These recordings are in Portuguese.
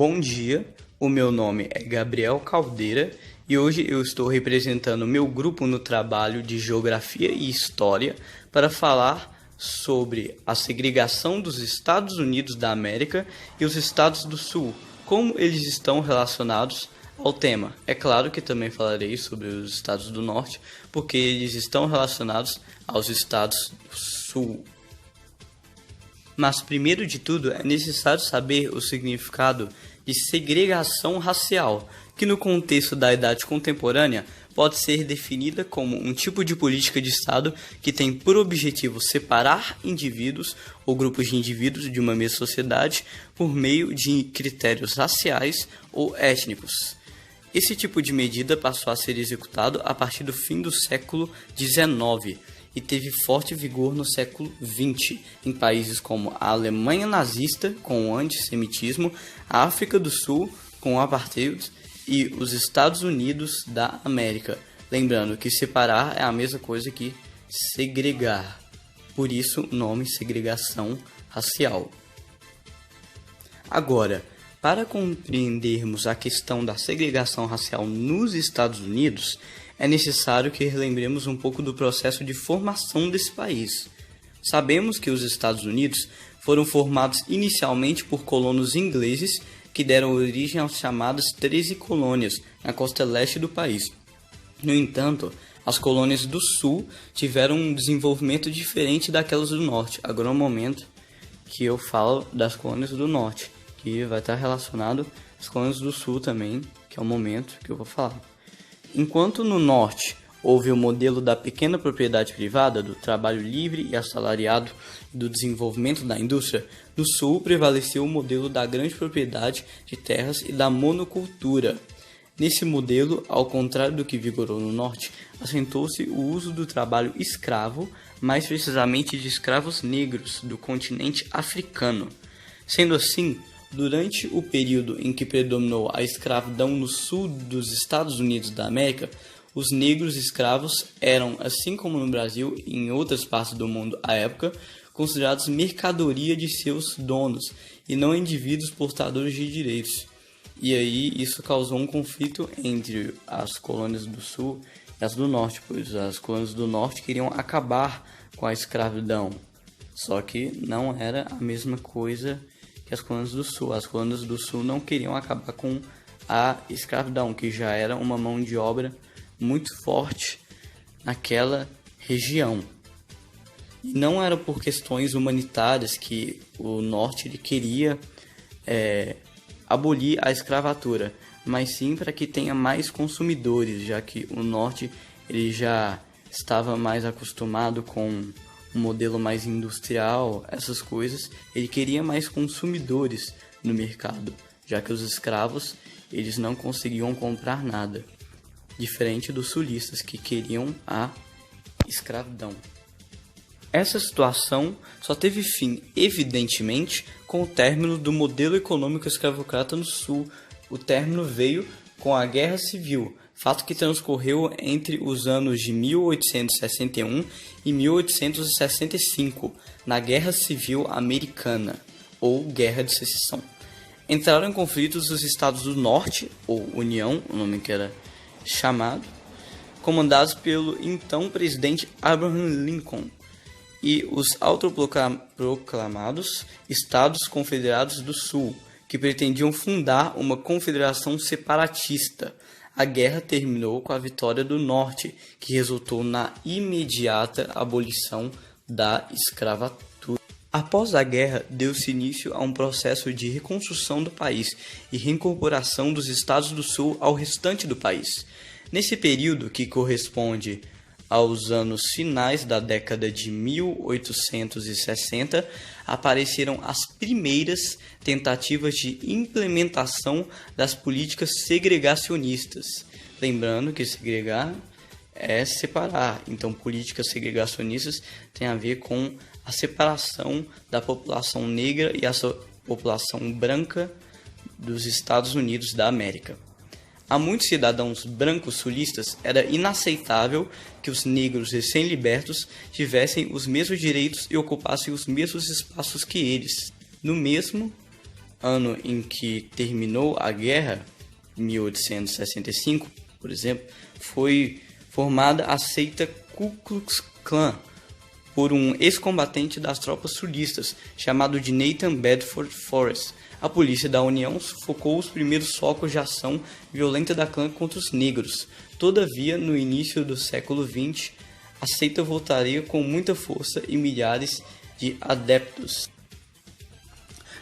Bom dia, o meu nome é Gabriel Caldeira e hoje eu estou representando meu grupo no trabalho de Geografia e História para falar sobre a segregação dos Estados Unidos da América e os Estados do Sul, como eles estão relacionados ao tema. É claro que também falarei sobre os Estados do Norte, porque eles estão relacionados aos Estados do Sul. Mas, primeiro de tudo, é necessário saber o significado de segregação racial, que no contexto da idade contemporânea pode ser definida como um tipo de política de Estado que tem por objetivo separar indivíduos ou grupos de indivíduos de uma mesma sociedade por meio de critérios raciais ou étnicos. Esse tipo de medida passou a ser executado a partir do fim do século XIX, e teve forte vigor no século XX, em países como a Alemanha nazista, com o antissemitismo, a África do Sul, com o apartheid, e os Estados Unidos da América. Lembrando que separar é a mesma coisa que segregar, por isso o nome segregação racial. Agora, para compreendermos a questão da segregação racial nos Estados Unidos, é necessário que relembremos um pouco do processo de formação desse país. Sabemos que os Estados Unidos foram formados inicialmente por colonos ingleses que deram origem às chamadas 13 colônias na costa leste do país. No entanto, as colônias do sul tiveram um desenvolvimento diferente daquelas do norte. Agora é o momento que eu falo das colônias do norte, que vai estar relacionado às colônias do sul também, que é o momento que eu vou falar. Enquanto no norte houve o modelo da pequena propriedade privada, do trabalho livre e assalariado e do desenvolvimento da indústria, no sul prevaleceu o modelo da grande propriedade de terras e da monocultura. Nesse modelo, ao contrário do que vigorou no norte, assentou-se o uso do trabalho escravo, mais precisamente de escravos negros do continente africano. Sendo assim, durante o período em que predominou a escravidão no sul dos Estados Unidos da América, os negros escravos eram, assim como no Brasil e em outras partes do mundo à época, considerados mercadoria de seus donos e não indivíduos portadores de direitos. E aí isso causou um conflito entre as colônias do sul e as do norte, pois as colônias do norte queriam acabar com a escravidão, só que não era a mesma coisa que as colônias do sul. As colônias do sul não queriam acabar com a escravidão, que já era uma mão de obra muito forte naquela região. E não era por questões humanitárias que o norte ele queria abolir a escravatura, mas sim para que tenha mais consumidores, já que o norte ele já estava mais acostumado com um modelo mais industrial, essas coisas. Ele queria mais consumidores no mercado, já que os escravos eles não conseguiam comprar nada, diferente dos sulistas que queriam a escravidão. Essa situação só teve fim, evidentemente, com o término do modelo econômico escravocrata no sul. O término veio com a Guerra Civil, fato que transcorreu entre os anos de 1861 e 1865, na Guerra Civil Americana, ou Guerra de Secessão. Entraram em conflitos os Estados do Norte, ou União, o nome que era chamado, comandados pelo então presidente Abraham Lincoln, e os autoproclamados Estados Confederados do Sul, que pretendiam fundar uma confederação separatista. A guerra terminou com a vitória do Norte, que resultou na imediata abolição da escravatura. Após a guerra, deu-se início a um processo de reconstrução do país e reincorporação dos Estados do Sul ao restante do país. Nesse período, que corresponde aos anos finais da década de 1860, apareceram as primeiras tentativas de implementação das políticas segregacionistas. Lembrando que segregar é separar, então políticas segregacionistas têm a ver com a separação da população negra e a população branca dos Estados Unidos da América. A muitos cidadãos brancos sulistas era inaceitável que os negros recém-libertos tivessem os mesmos direitos e ocupassem os mesmos espaços que eles. No mesmo ano em que terminou a guerra, 1865, por exemplo, foi formada a seita Ku Klux Klan por um ex-combatente das tropas sulistas, chamado de Nathan Bedford Forrest. A polícia da União sufocou os primeiros focos de ação violenta da clã contra os negros. Todavia, no início do século XX, a seita voltaria com muita força e milhares de adeptos.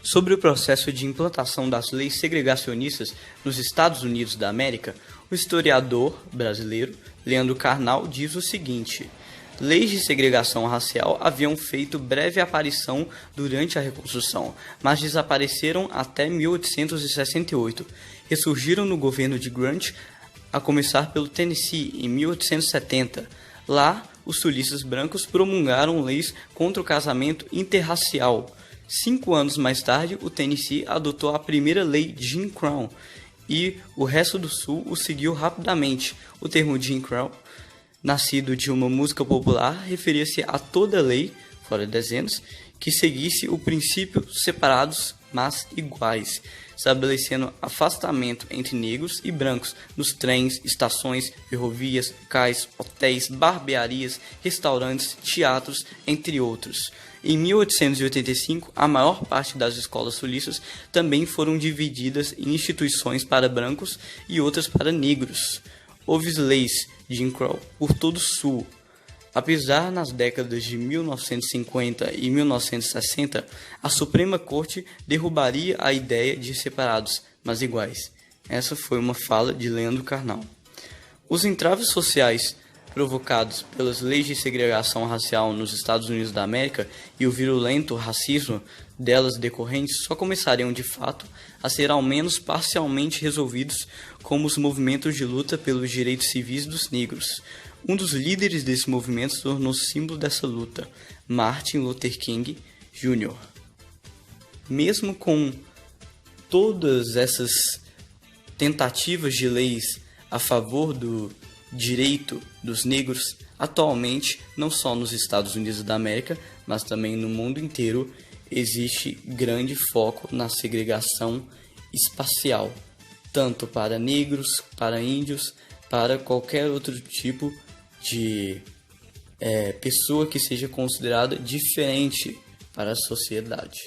Sobre o processo de implantação das leis segregacionistas nos Estados Unidos da América, o historiador brasileiro Leandro Carnal diz o seguinte: leis de segregação racial haviam feito breve aparição durante a Reconstrução, mas desapareceram até 1868. Ressurgiram no governo de Grant, a começar pelo Tennessee, em 1870. Lá, os sulistas brancos promulgaram leis contra o casamento interracial. 5 anos mais tarde, o Tennessee adotou a primeira lei Jim Crow, e o resto do Sul o seguiu rapidamente. O termo Jim Crow, nascido de uma música popular, referia-se a toda lei, fora dezenas, que seguisse o princípio separados, mas iguais, estabelecendo afastamento entre negros e brancos nos trens, estações, ferrovias, cais, hotéis, barbearias, restaurantes, teatros, entre outros. Em 1885, a maior parte das escolas sulistas também foram divididas em instituições para brancos e outras para negros. Houve leis Jim Crow por todo o Sul. Apesar nas décadas de 1950 e 1960, a Suprema Corte derrubaria a ideia de separados, mas iguais. Essa foi uma fala de Leandro Carnal. Os entraves sociais provocados pelas leis de segregação racial nos Estados Unidos da América e o virulento racismo delas decorrentes só começariam de fato a ser ao menos parcialmente resolvidos com os movimentos de luta pelos direitos civis dos negros. Um dos líderes desse movimento se tornou símbolo dessa luta, Martin Luther King Jr. Mesmo com todas essas tentativas de leis a favor do direito dos negros, atualmente, não só nos Estados Unidos da América, mas também no mundo inteiro, existe grande foco na segregação espacial, tanto para negros, para índios, para qualquer outro tipo de pessoa que seja considerada diferente para a sociedade.